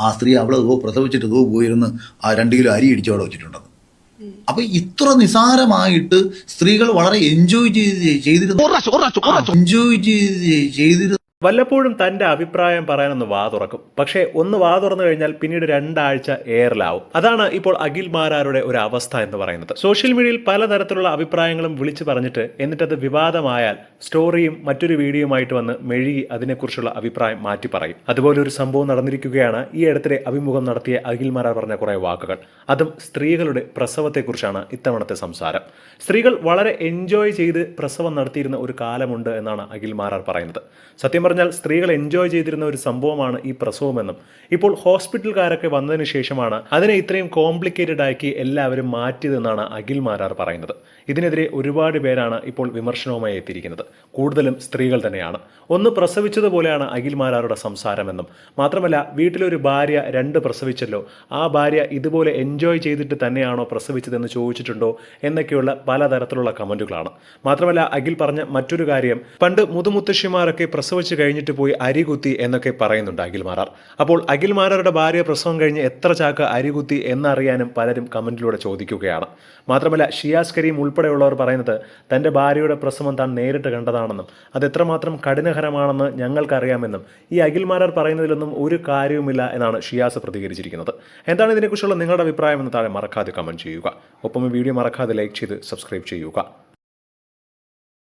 ആ സ്ത്രീ അവൾ പ്രസവിച്ചിട്ട് പോയിരുന്ന് ആ 2 കിലോ അരി ഇടിച്ച് അവിടെ വെച്ചിട്ടുണ്ടെന്ന്. അപ്പൊ ഇത്ര നിസാരമായിട്ട് സ്ത്രീകൾ വളരെ എൻജോയ് ചെയ്തിരുന്നു. വല്ലപ്പോഴും തന്റെ അഭിപ്രായം പറയാനൊന്ന് വാ തുറക്കും. പക്ഷേ ഒന്ന് വാ തുറന്നു കഴിഞ്ഞാൽ പിന്നീട് 2 ആഴ്ച എയറിലാവും. അതാണ് ഇപ്പോൾ അഖിൽ മാരാരുടെ ഒരു അവസ്ഥ എന്ന് പറയുന്നത്. സോഷ്യൽ മീഡിയയിൽ പലതരത്തിലുള്ള അഭിപ്രായങ്ങളും വിളിച്ചു പറഞ്ഞിട്ട് എന്നിട്ടത് വിവാദമായാൽ സ്റ്റോറിയും മറ്റൊരു വീഡിയോയുമായിട്ട് വന്ന് മെഴുകി അതിനെക്കുറിച്ചുള്ള അഭിപ്രായം മാറ്റി പറയും. അതുപോലെ ഒരു സംഭവം നടന്നിരിക്കുകയാണ്. ഈ അടുത്തിടെ അഭിമുഖം നടത്തിയ അഖിൽ മാരാർ പറഞ്ഞ കുറെ വാക്കുകൾ, അതും സ്ത്രീകളുടെ പ്രസവത്തെക്കുറിച്ചാണ് ഇത്തവണത്തെ സംസാരം. സ്ത്രീകൾ വളരെ എൻജോയ് ചെയ്ത് പ്രസവം നടത്തിയിരുന്ന ഒരു കാലമുണ്ട് എന്നാണ് അഖിൽ മാരാർ പറയുന്നത്. സത്യം പറഞ്ഞാൽ സ്ത്രീകൾ എൻജോയ് ചെയ്തിരുന്ന ഒരു സംഭവമാണ് ഈ പ്രസവമെന്നും ഇപ്പോൾ ഹോസ്പിറ്റലുകാരൊക്കെ വന്നതിന് ശേഷമാണ് അതിനെ ഇത്രയും കോംപ്ലിക്കേറ്റഡ് ആക്കി എല്ലാവരും മാറ്റിയതെന്നാണ് അഖിൽ മാരാർ പറയുന്നത്. ഇതിനെതിരെ ഒരുപാട് പേരാണ് ഇപ്പോൾ വിമർശനവുമായി എത്തിയിരിക്കുന്നത്. കൂടുതലും സ്ത്രീകൾ തന്നെയാണ്. ഒന്ന് പ്രസവിച്ചതുപോലെയാണ് അഖിൽ മാരാറുടെ സംസാരമെന്നും മാത്രമല്ല വീട്ടിലൊരു ഭാര്യ 2 പ്രസവിച്ചല്ലോ, ആ ഭാര്യ ഇതുപോലെ എൻജോയ് ചെയ്തിട്ട് തന്നെയാണോ പ്രസവിച്ചതെന്ന് ചോദിച്ചിട്ടുണ്ടോ എന്നൊക്കെയുള്ള പലതരത്തിലുള്ള കമന്റുകളാണ്. മാത്രമല്ല അഖിൽ പറഞ്ഞ മറ്റൊരു കാര്യം, പണ്ട് മുതുമുത്തശ്ശിമാരൊക്കെ പ്രസവിച്ച് കഴിഞ്ഞിട്ട് പോയി അരി കുത്തി എന്നൊക്കെ പറയുന്നുണ്ട് അഖിൽ മാരാർ. അപ്പോൾ അഖിൽ മാരാറുടെ ഭാര്യ പ്രസവം കഴിഞ്ഞ് എത്ര ചാക്ക് അരി കുത്തി എന്നറിയാനും പലരും കമന്റിലൂടെ ചോദിക്കുകയാണ്. മാത്രമല്ല ഷിയാസ് കരീം ഉൾപ്പെടെയുള്ളവർ പറയുന്നത് തന്റെ ഭാര്യയുടെ പ്രസവം താൻ നേരിട്ട് കണ്ടതാണെന്നും അത് എത്രമാത്രം കഠിനകരമാണെന്ന് ഞങ്ങൾക്കറിയാമെന്നും ഈ അഖിൽ മാരാർ പറയുന്നതിലൊന്നും ഒരു കാര്യവുമില്ല എന്നാണ് ഷിയാസ് പ്രതികരിച്ചിരിക്കുന്നത്. എന്താണ് ഇതിനെക്കുറിച്ചുള്ള നിങ്ങളുടെ അഭിപ്രായം എന്ന് താഴെ മറക്കാതെ കമന്റ് ചെയ്യുക. ഒപ്പം ഈ വീഡിയോ മറക്കാതെ ലൈക്ക് ചെയ്ത് സബ്സ്ക്രൈബ് ചെയ്യുക.